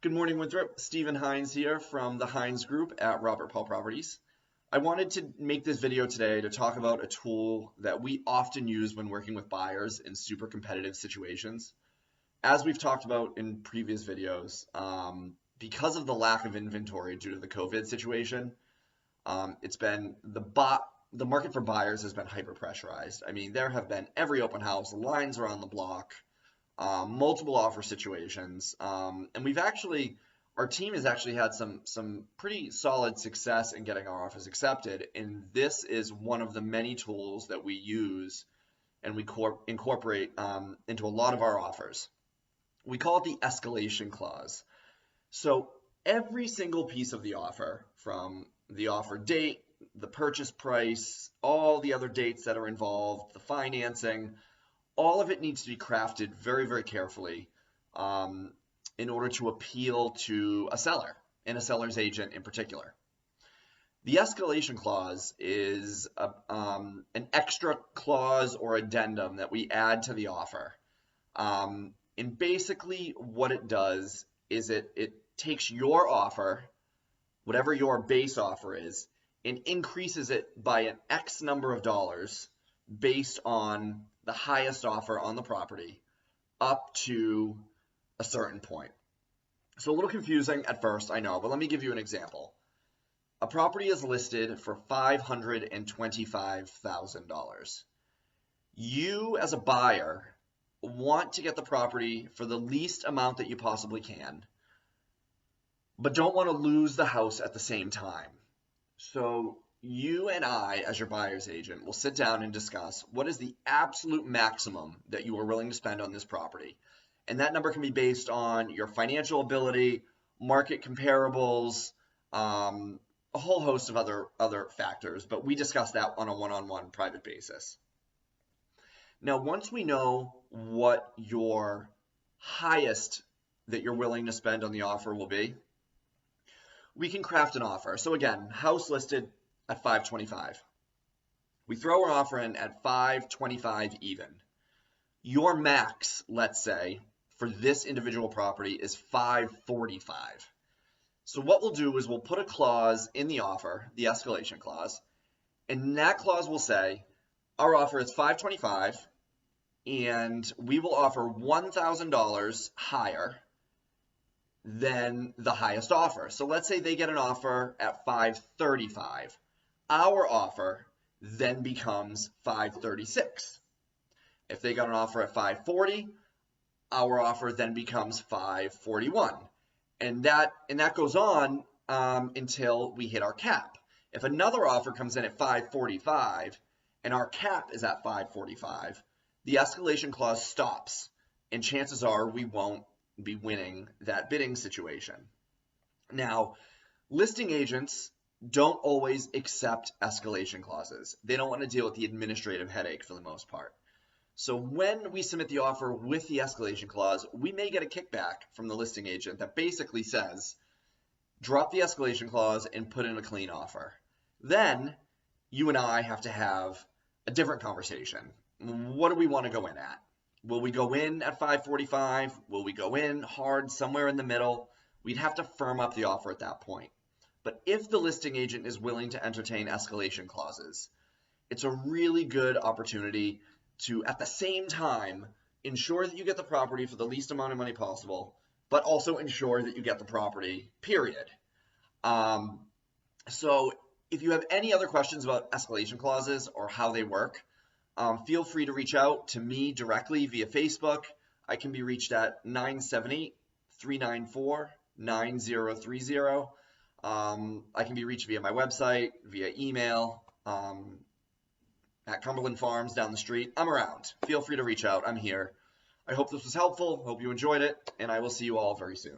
Good morning, Winthrop. Stephen Hines here from the Hines Group at Robert Paul Properties. I wanted to make this video today to talk about a tool that we often use when working with buyers in super competitive situations. As we've talked about in previous videos, because of the lack of inventory due to the COVID situation, it's been the market for buyers has been hyper pressurized. I mean, there have been every open house, lines around the block, multiple offer situations, and our team has actually had some pretty solid success in getting our offers accepted. And this is one of the many tools that we use and we incorporate into a lot of our offers. We call it the escalation clause. So every single piece of the offer, from the offer date, the purchase price, all the other dates that are involved, the financing, all of it needs to be crafted very, very carefully in order to appeal to a seller and a seller's agent in particular. The escalation clause is an extra clause or addendum that we add to the offer. And basically what it does is it takes your offer, whatever your base offer is, and increases it by an X number of dollars based on the highest offer on the property up to a certain point. So a little confusing at first, I know, but let me give you an example. A property is listed for $525,000. You, as a buyer, want to get the property for the least amount that you possibly can, but don't want to lose the house at the same time. So you and I, as your buyer's agent, will sit down and discuss what is the absolute maximum that you are willing to spend on this property. And that number can be based on your financial ability, market comparables, a whole host of other factors, but we discuss that on a one-on-one private basis. Now, once we know what your highest that you're willing to spend on the offer will be, we can craft an offer. So again, house listed at $525,000. We throw our offer in at $525,000 even. Your max, let's say, for this individual property is $545,000. So what we'll do is we'll put a clause in the offer, the escalation clause, and that clause will say our offer is $525,000 and we will offer $1,000 higher than the highest offer. So let's say they get an offer at $535,000. Our offer then becomes $536,000. If they got an offer at $540,000, our offer then becomes $541,000. And that goes on until we hit our cap. If another offer comes in at $545,000 and our cap is at $545,000, the escalation clause stops, and chances are we won't be winning that bidding situation. Now, listing agents don't always accept escalation clauses. They don't want to deal with the administrative headache for the most part. So when we submit the offer with the escalation clause, we may get a kickback from the listing agent that basically says, drop the escalation clause and put in a clean offer. Then you and I have to have a different conversation. What do we want to go in at? Will we go in at $545,000? Will we go in hard somewhere in the middle? We'd have to firm up the offer at that point. But if the listing agent is willing to entertain escalation clauses, it's a really good opportunity to, at the same time, ensure that you get the property for the least amount of money possible, but also ensure that you get the property, period. So if you have any other questions about escalation clauses or how they work, feel free to reach out to me directly via Facebook. I can be reached at 978-394-9030. I can be reached via my website, via email, at Cumberland Farms down the street. I'm around. Feel free to reach out. I'm here. I hope this was helpful. Hope you enjoyed it, and I will see you all very soon.